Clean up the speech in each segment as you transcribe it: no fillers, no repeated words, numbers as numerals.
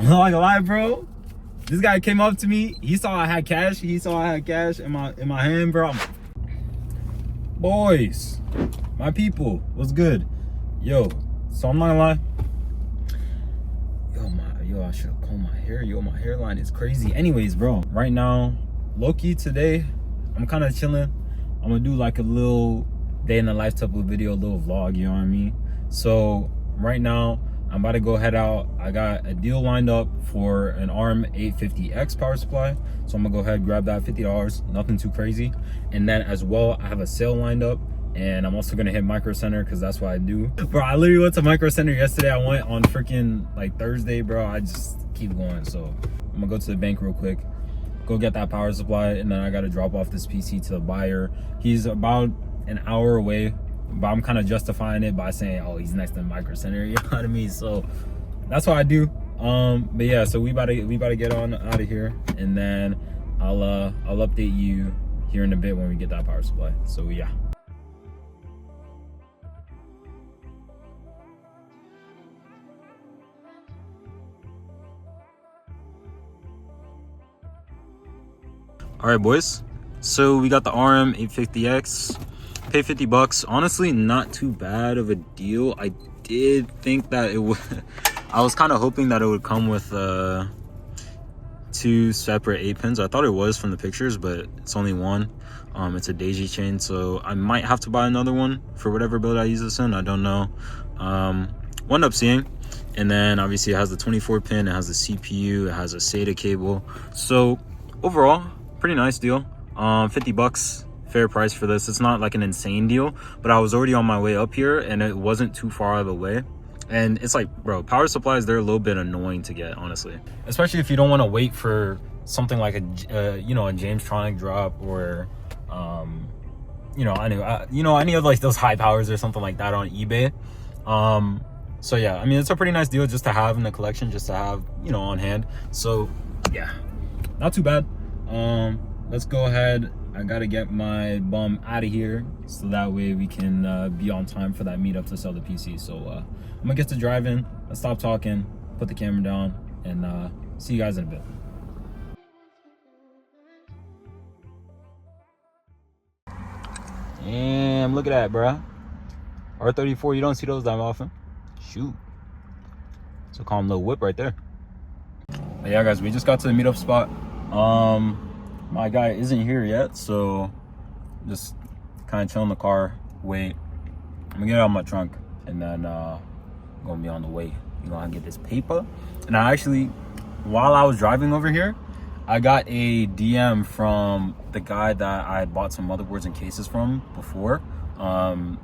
not gonna lie, bro. This guy came up to me. He saw I had cash. He saw I had cash in my hand, bro. Boys, my people, what's good? Yo, so I'm not gonna lie. Yo, I should have combed my hair. Yo, my hairline is crazy. Anyways, bro, right now, low-key today, I'm kind of chilling. I'm gonna do like a little day in the life type of video, a little vlog, you know what I mean? So right now, I'm about to go head out. I got a deal lined up for an ARM 850X power supply. So I'm gonna go ahead, grab that, $50, nothing too crazy. And then as well, I have a sale lined up. And I'm also gonna hit Micro Center because that's what I do. Bro, I literally went to Micro Center yesterday. I went on freaking like Thursday, bro. I just keep going. So I'm gonna go to the bank real quick, go get that power supply, and then I gotta drop off this PC to the buyer. He's about an hour away, but I'm kind of justifying it by saying, oh, he's next to Micro Center, you know what I mean? So that's what I do. But yeah, so we about to get on out of here, and then I'll update you here in a bit when we get that power supply. So yeah. All right, boys, so we got the ARM 850X, paid $50. Honestly, not too bad of a deal. I did think that it would, I was kind of hoping that it would come with 2 separate 8-pins. I thought it was from the pictures, but it's only one. It's a daisy chain, so I might have to buy another one for whatever build I use this in. I don't know. Wound up seeing. And then obviously it has the 24-pin, it has the CPU, it has a SATA cable. So overall, pretty nice deal. $50, fair price for this. It's not like an insane deal, but I was already on my way up here and it wasn't too far out of the way. And it's like, bro, power supplies, they're a little bit annoying to get, honestly, especially if you don't want to wait for something like a you know, a Jamestronic drop, or you know, any of like those high powers or something like that on eBay. So yeah, I mean, it's a pretty nice deal just to have in the collection, just to have, you know, on hand. So yeah, not too bad. Let's go ahead. I gotta get my bum out of here so that way we can be on time for that meetup to sell the PC. So I'm gonna get to driving. Let's stop talking, put the camera down, and see you guys in a bit. Damn, look at that, bruh. R34, you don't see those that often. Shoot. It's a calm little whip right there. But yeah, guys, we just got to the meetup spot. My guy isn't here yet, so just kind of chill in the car, wait. I'm gonna get out of my trunk, and then I'm gonna be on the way. You're gonna get this paper. And I actually, while I was driving over here, I got a DM from the guy that I had bought some motherboards and cases from before.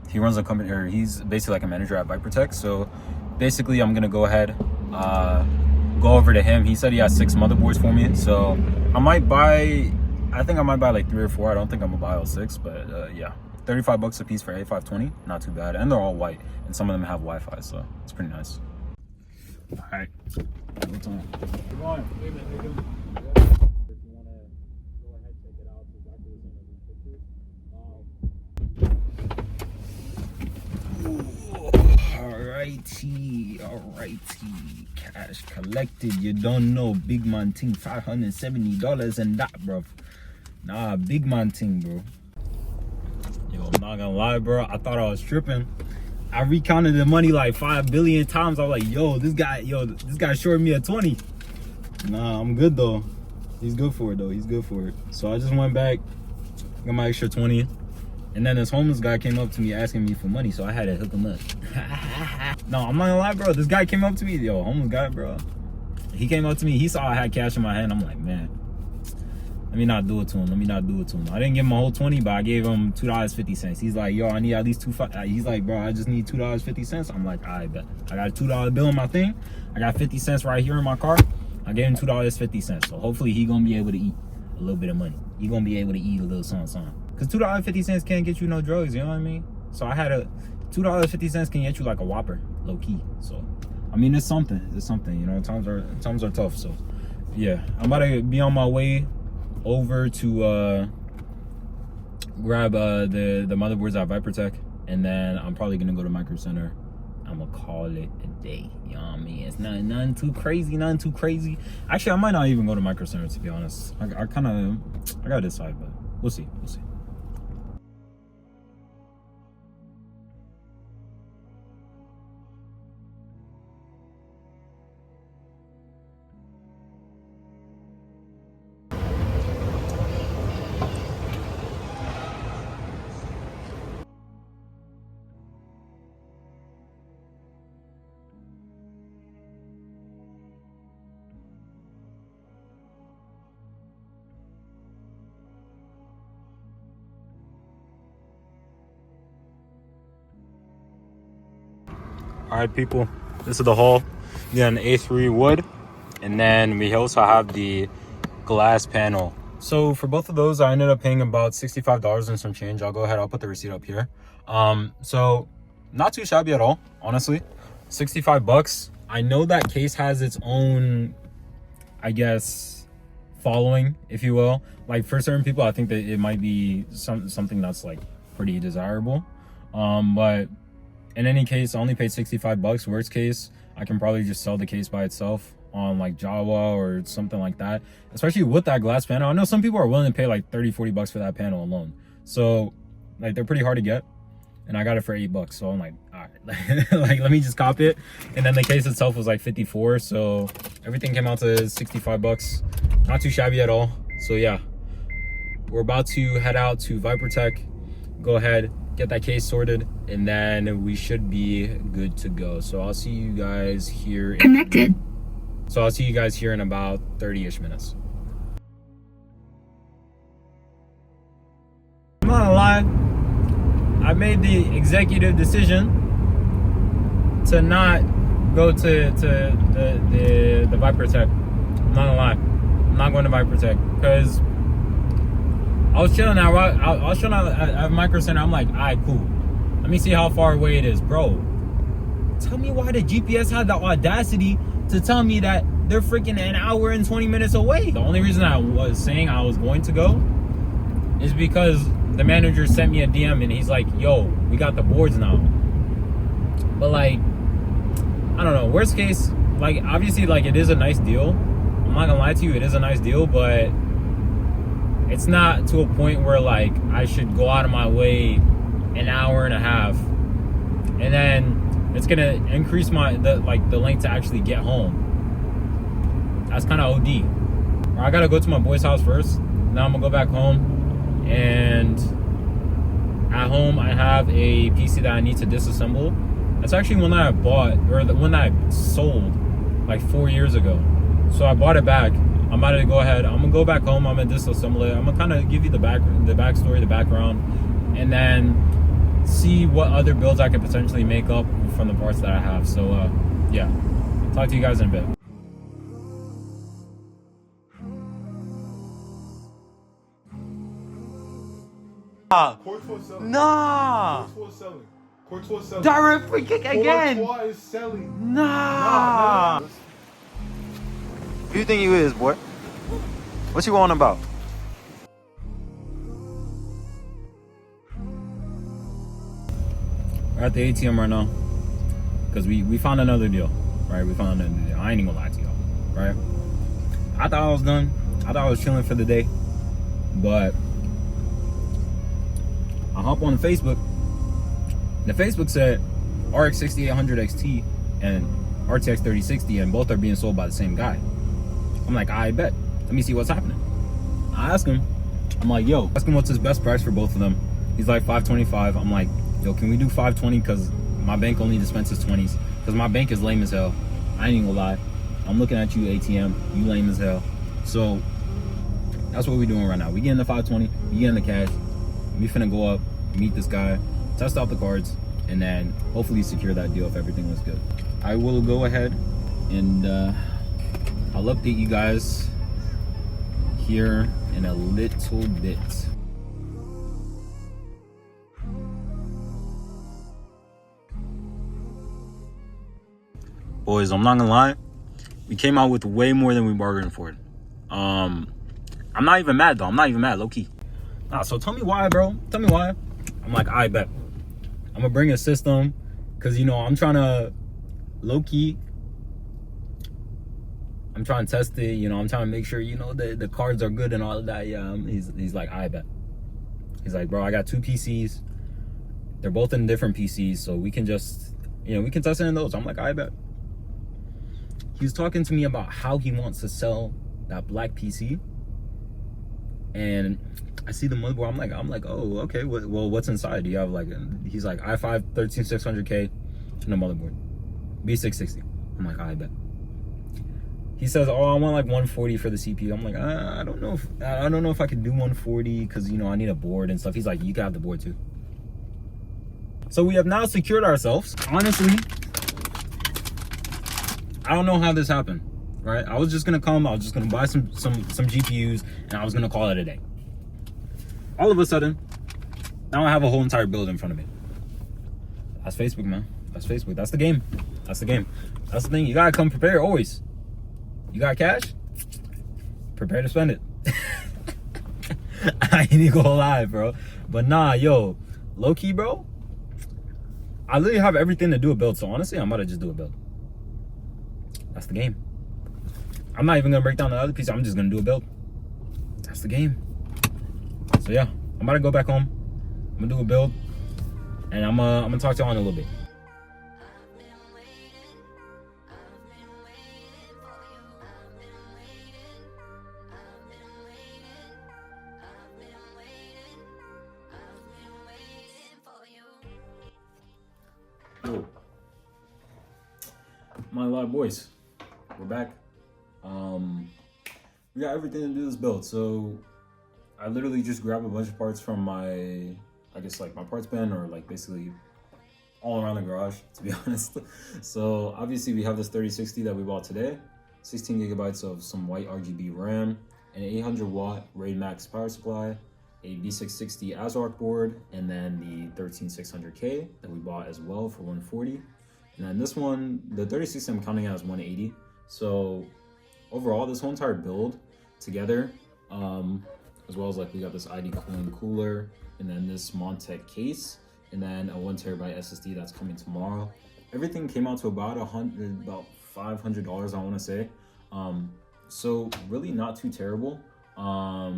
He runs a company, or he's basically like a manager at Vipertech. So basically I'm gonna go ahead, go over to him. He said he has 6 motherboards for me, so I might buy, I think I might buy like 3 or 4. I don't think I'm gonna buy all 6, but yeah, $35 a piece for A520, not too bad. And they're all white, and some of them have Wi-Fi, so it's pretty nice. All right, what's on? Good morning. Hey man, how you doing? If you wanna go ahead, check it out, it's exactly the same as these pictures. Alrighty, cash collected. You don't know, big man thing, $570 and that, bro. Nah, big man thing, bro. Yo, I'm not gonna lie, bro, I thought I was tripping. I recounted the money like 5 billion times. I was like, yo, this guy shorted me a 20. Nah, I'm good though. He's good for it though. He's good for it. So I just went back, got my extra 20. And then this homeless guy came up to me asking me for money, so I had to hook him up. No, I'm not gonna lie, bro. This guy came up to me, yo, homeless guy, bro. He came up to me. He saw I had cash in my hand. I'm like, man, let me not do it to him. I didn't give him a whole 20, but I gave him $2.50. He's like, yo, I need at least $2.50. He's like, bro, I just need $2.50. I'm like, all right, bet. I got a $2 bill in my thing. I got 50 cents right here in my car. I gave him $2.50. So hopefully he gonna be able to eat a little bit of money. He gonna be able to eat a little something. Cause $2.50 can't get you no drugs, you know what I mean? So I had a $2.50 can get you like a Whopper, low key. So I mean, it's something, you know. Times are tough. So yeah, I'm about to be on my way over to grab the motherboards at Vipertech, and then I'm probably gonna go to Micro Center I'm gonna call it a day. You know what I mean? It's nothing too crazy, nothing too crazy. Actually, I might not even go to Micro Center, to be honest. I gotta decide, but we'll see. All right, people, this is the haul. We got an A3 wood, and then we also have the glass panel. So for both of those, I ended up paying about $65 and some change. I'll put the receipt up here. So not too shabby at all, honestly. 65 bucks. I know that case has its own, I guess, following, if you will. Like for certain people, I think that it might be something that's like pretty desirable. But in any case, I only paid 65 bucks. Worst case, I can probably just sell the case by itself on like Jawa or something like that, especially with that glass panel. I know some people are willing to pay like 30-40 bucks for that panel alone. So like they're pretty hard to get, and I got it for $8. So I'm like, all right, like let me just cop it. And then the case itself was like 54, so everything came out to 65 bucks. Not too shabby at all. So yeah, we're about to head out to Viper Tech. Go ahead, get that case sorted, and then we should be good to go. So I'll see you guys here. I'll see you guys here in about 30-ish minutes. I'm not gonna lie, I made the executive decision to not go to the Viper Tech. I'm not gonna lie, I'm not going to Viper Tech because I was chilling out. I was chilling out at Micro Center. I'm like, all right, cool. Let me see how far away it is, bro. Tell me why the GPS had the audacity to tell me that they're freaking an hour and 20 minutes away. The only reason I was saying I was going to go is because the manager sent me a DM and he's like, yo, we got the boards now. But like, I don't know. Worst case, like obviously, like it is a nice deal. I'm not gonna lie to you, it is a nice deal, but it's not to a point where like I should go out of my way an hour and a half, and then it's gonna increase the length to actually get home. That's kind of OD. I gotta go to my boy's house first. Now I'm gonna go back home, and at home I have a PC that I need to disassemble. That's actually one that I bought, or the one that I sold like 4 years ago. So I bought it back. I'm about to go ahead. I'm gonna go back home. I'm gonna disassemble it. I'm gonna kind of give you the backstory, the background, and then see what other builds I could potentially make up from the parts that I have. So yeah, talk to you guys in a bit. Nah. Direct free kick again. Is selling. Nah. Who you think you is, boy? What you on about? We're at the ATM right now because we found another deal, right? We found another deal. I ain't even gonna lie to y'all, right? I thought I was done. I thought I was chilling for the day, but I hop on the Facebook. The Facebook said RX 6800 XT and RTX 3060, and both are being sold by the same guy. I'm like, I bet. Let me see what's happening. I ask him. I'm like, yo, ask him what's his best price for both of them. He's like 525. I'm like, yo, can we do 520? Because my bank only dispenses 20s. Because my bank is lame as hell. I ain't even gonna lie. I'm looking at you, ATM. You lame as hell. So that's what we're doing right now. We getting the 520. We getting the cash. We finna go up, meet this guy, test out the cards, and then hopefully secure that deal if everything looks good. I will go ahead and I'll update you guys here in a little bit. Boys, I'm not gonna lie, we came out with way more than we bargained for. I'm not even mad though. I'm not even mad, low key. Nah, so tell me why, bro. Tell me why. I'm like, I bet. I'm gonna bring a system Because, you know, I'm trying to low-key, I'm trying to test it, you know, I'm trying to make sure, you know, the cards are good and all of that. Yeah, he's like, I bet. He's like, bro, I got 2 PCs. They're both in different PCs, so we can just, you know, we can test it in those. I'm like, I bet. He was talking to me about how he wants to sell that black PC. And I see the motherboard. I'm like, oh, okay. Well, what's inside? Do you have like? He's like i5 13600K and a motherboard, B660. I'm like, I bet. He says, oh, I want like 140 for the CPU. I'm like, I don't know if I can do 140 because, you know, I need a board and stuff. He's like, you can have the board too. So we have now secured ourselves. Honestly, I don't know how this happened, right? I was just gonna come, I was just gonna buy some GPUs, and I was gonna call it a day. All of a sudden, now I have a whole entire build in front of me. That's Facebook, man. That's Facebook. That's the game. That's the game. That's the thing. You gotta come prepared always. You got cash? Prepare to spend it. I ain't even gonna lie, bro. But nah, yo, low key, bro. I literally have everything to do a build, so honestly, I'm about to just do a build. That's the game. I'm not even gonna break down the other piece. I'm just gonna do a build. That's the game. So yeah, I'm about to go back home. I'm gonna do a build, and I'm gonna talk to you on in a little bit. Yo, my lot of boys, we're back. We got everything to do this build. So I literally just grabbed a bunch of parts from my, I guess like my parts bin, or like basically all around the garage, to be honest. So obviously we have this 3060 that we bought today, 16 gigabytes of some white RGB RAM, an 800 watt RAID Max power supply, a B660 ASRock board, and then the 13600K that we bought as well for 140. And then this one, the 3060 I'm counting as 180. So overall, this whole entire build together, as well as like we got this ID cooling cooler, and then this Montec case, and then a 1TB SSD that's coming tomorrow. Everything came out to about $500, I want to say. So really not too terrible. I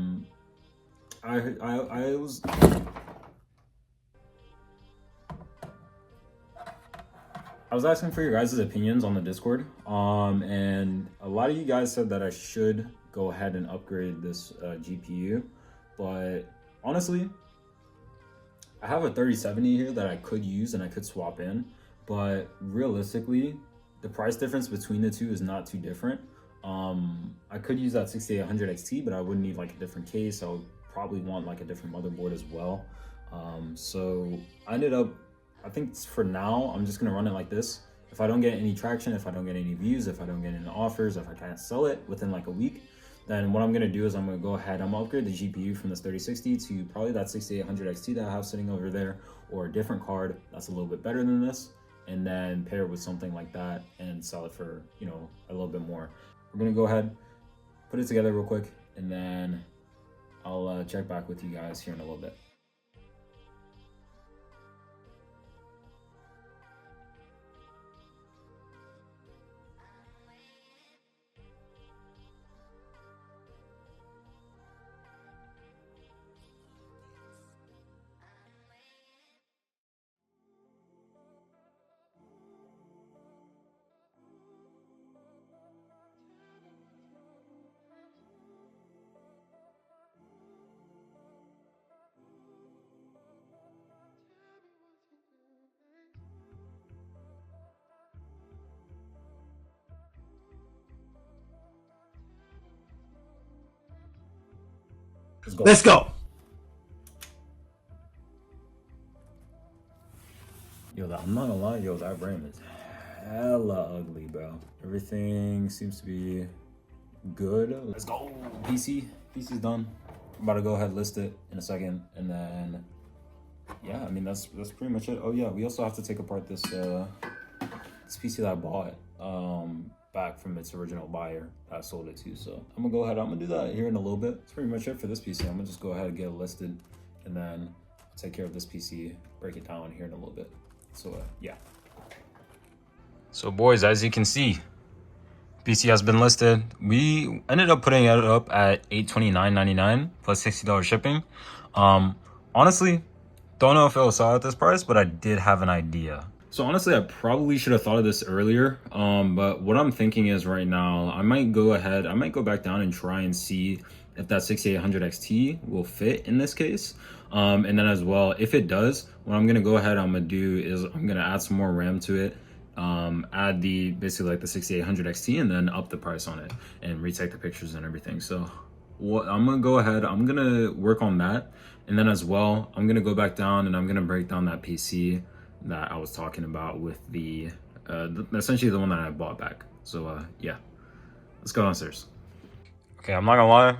was asking for your guys' opinions on the Discord, and a lot of you guys said that I should go ahead and upgrade this GPU, but honestly, I have a 3070 here that I could use and I could swap in, but realistically, the price difference between the two is not too different. I could use that 6800 XT, but I would need like a different case. I would probably want like a different motherboard as well. So I ended up, I think for now, I'm just gonna run it like this. If I don't get any traction, if I don't get any views, if I don't get any offers, if I can't sell it within like a week, then what I'm gonna do is I'm gonna go ahead, I'm gonna upgrade the GPU from this 3060 to probably that 6800 XT that I have sitting over there, or a different card that's a little bit better than this, and then pair it with something like that and sell it for, you know, a little bit more. We're gonna go ahead, put it together real quick, and then I'll check back with you guys here in a little bit. Let's go. Yo, I'm not gonna lie, yo, that RAM is hella ugly, bro. Everything seems to be good. Let's go. PC's done. I'm about to go ahead and list it in a second, and then yeah, I mean that's pretty much it. Oh yeah, we also have to take apart this this PC that I bought back from its original buyer that sold it to. So I'm gonna go ahead, I'm gonna do that here in a little bit. That's pretty much it for this PC. I'm gonna just go ahead and get it listed, and then take care of this PC, break it down here in a little bit. So yeah. So boys, as you can see, PC has been listed. We ended up putting it up at $829.99 plus $60 shipping. Honestly, don't know if it'll sell at this price, but I did have an idea. So honestly, I probably should have thought of this earlier. But what I'm thinking is right now, I might go back down and try and see if that 6800 XT will fit in this case. And then as well, if it does, what I'm gonna do is I'm gonna add some more RAM to it. Add basically like the 6800 XT and then up the price on it and retake the pictures and everything. So what I'm gonna work on that. And then as well, I'm gonna go back down and I'm gonna break down that PC that I was talking about with essentially the one that I bought back. So yeah, let's go downstairs. Okay, I'm not gonna lie,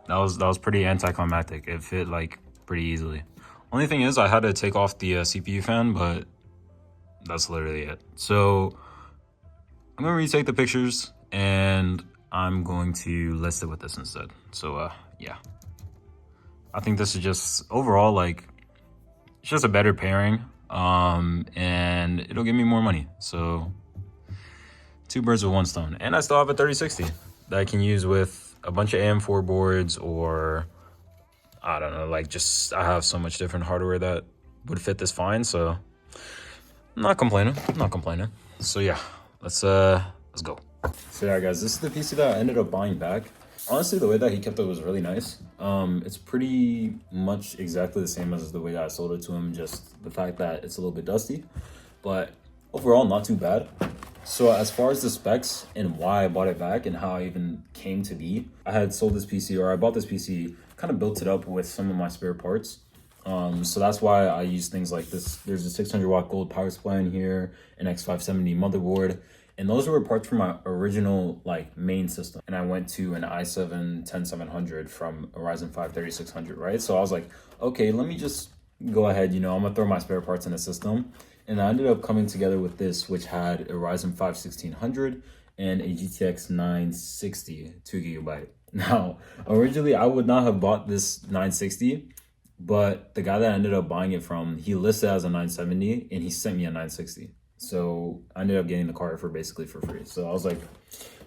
that was pretty anticlimactic. It fit like pretty easily. Only thing is I had to take off the CPU fan, but that's literally it. So I'm gonna retake the pictures and I'm going to list it with this instead. So yeah, I think this is just overall like it's just a better pairing, and it'll give me more money. So 2 birds with 1 stone. And I still have a 3060 that I can use with a bunch of AM4 boards, or I don't know, like just I have so much different hardware that would fit this fine. So I'm not complaining. So yeah, let's go. So yeah, guys, this is the PC that I ended up buying back. Honestly, the way that he kept it was really nice. It's pretty much exactly the same as the way that I sold it to him, just the fact that it's a little bit dusty, but overall not too bad. So as far as the specs and why I bought it back and how I even came to be, I had sold this PC, or I bought this PC, kind of built it up with some of my spare parts. So that's why I use things like this. There's a 600 watt gold power supply in here, an X570 motherboard, and those were parts from my original like main system. And I went to an i7-10700 from a Ryzen 5 3600, right? So I was like, okay, let me just go ahead, I'm gonna throw my spare parts in the system. And I ended up coming together with this, which had a Ryzen 5 1600 and a GTX 960 2GB. Now, originally I would not have bought this 960, but the guy that I ended up buying it from, he listed it as a 970 and he sent me a 960. So I ended up getting the card basically for free. So I was like,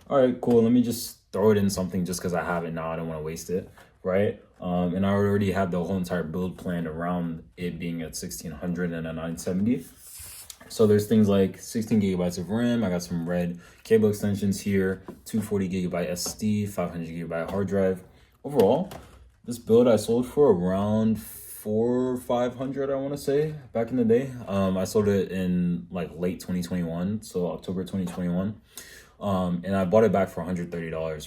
all right, cool. Let me just throw it in something just because I have it now. I don't want to waste it, right? And I already had the whole entire build planned around it being at 1600 and a 970. So there's things like 16 gigabytes of RAM. I got some red cable extensions here, 240 gigabyte SD, 500 gigabyte hard drive. Overall, this build I sold for around $400 or $500, I want to say, back in the day. I sold it in like late 2021, so October 2021. And I bought it back for $130,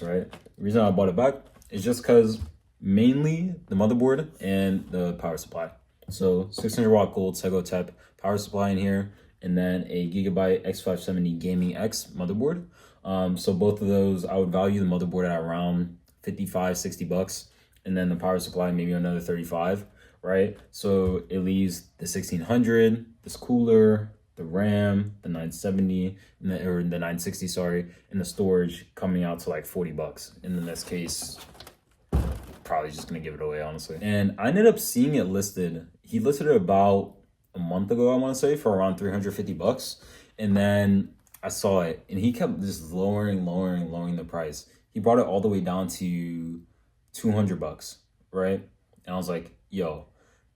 right? The reason I bought it back is just because mainly the motherboard and the power supply. So 600 watt gold Segotep power supply in here, and then a Gigabyte X570 Gaming X motherboard. So both of those, I would value the motherboard at around $55-$60, and then the power supply maybe another 35, right? So it leaves the 1600, this cooler, the RAM, the 970, or the 960, sorry, and the storage coming out to like $40. And in this case, probably just gonna give it away, honestly. And I ended up seeing it listed. He listed it about a month ago, I want to say, for around $350. And then I saw it and he kept just lowering the price. He brought it all the way down to $200, right? And I was like, yo,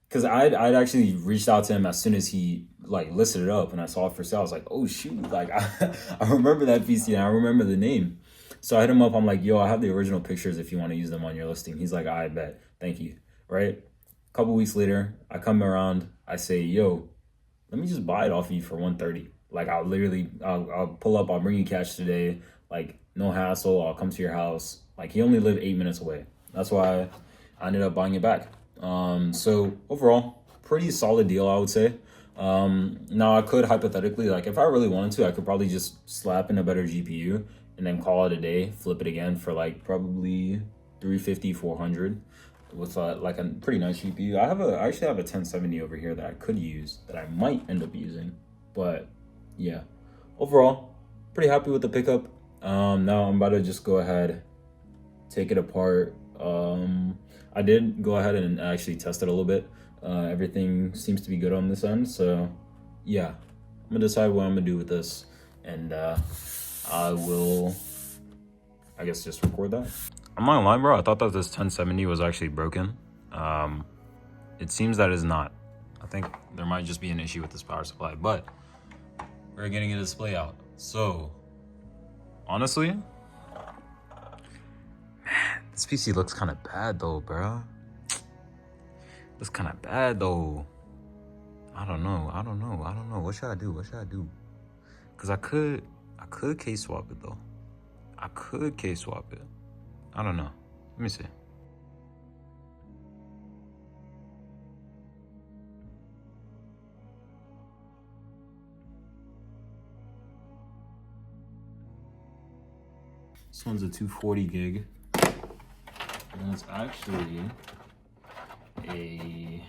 because I'd actually reached out to him as soon as he like listed it up and I saw it for sale. I was like, oh shoot, like I remember that PC and I remember the name. So I hit him up. I'm like, yo, I have the original pictures if you want to use them on your listing. He's like, I bet, thank you, right? A couple weeks later, I come around, I say, yo, let me just buy it off of you for $130. Like I'll pull up, I'll bring you cash today. Like no hassle, I'll come to your house. Like he only lived 8 minutes away. That's why I ended up buying it back. So overall, pretty solid deal, I would say. Now I could hypothetically, like if I really wanted to, I could probably just slap in a better GPU and then call it a day, flip it again for like probably 350, 400 with like a pretty nice GPU. I actually have a 1070 over here that I could use, that I might end up using. But yeah, overall, pretty happy with the pickup. Now I'm about to just go ahead, take it apart. I did go ahead and actually test it a little bit. Everything seems to be good on this end. So yeah, I'm gonna decide what I'm gonna do with this. and I will, I guess, just record that. I'm not gonna lie, bro. I thought that this 1070 was actually broken. It seems that it's not. I think there might just be an issue with this power supply, but we're getting a display out. So, honestly, man, this PC looks kind of bad though, bro. Looks kind of bad though. I don't know. What should I do? Cause I could case swap it though. I could case swap it. I don't know. Let me see. This one's a 240 gig. And it's actually a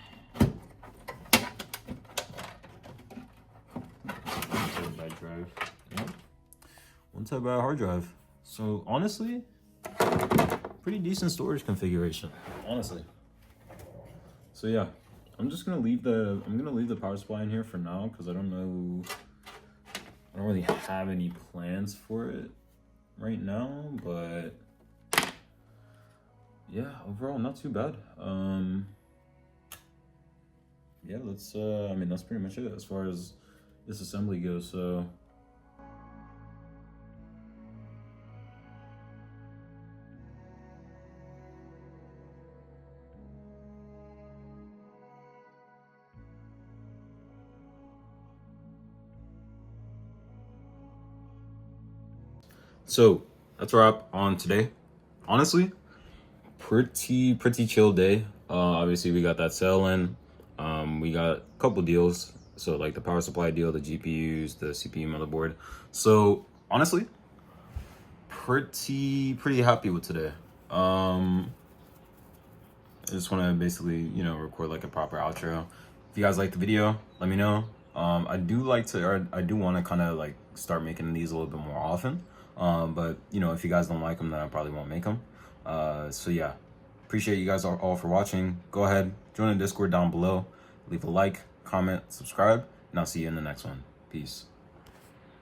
1 terabyte drive. Yeah. 1 terabyte hard drive. So honestly, pretty decent storage configuration. Honestly. So yeah, I'm gonna leave the power supply in here for now because I don't really have any plans for it right now, but yeah, overall not too bad. Yeah, let's I mean, that's pretty much it as far as this assembly goes. So that's a wrap on today. Honestly, pretty chill day. Obviously we got that sale in. We got a couple deals. So like the power supply deal, the GPUs, the CPU motherboard. So honestly, pretty happy with today. I just want to basically, record like a proper outro. If you guys like the video, let me know. I do want to kind of like start making these a little bit more often. But if you guys don't like them, then I probably won't make them. So yeah, appreciate you guys all for watching. Go ahead, join the Discord down below, leave a like, comment, subscribe, and I'll see you in the next one. Peace.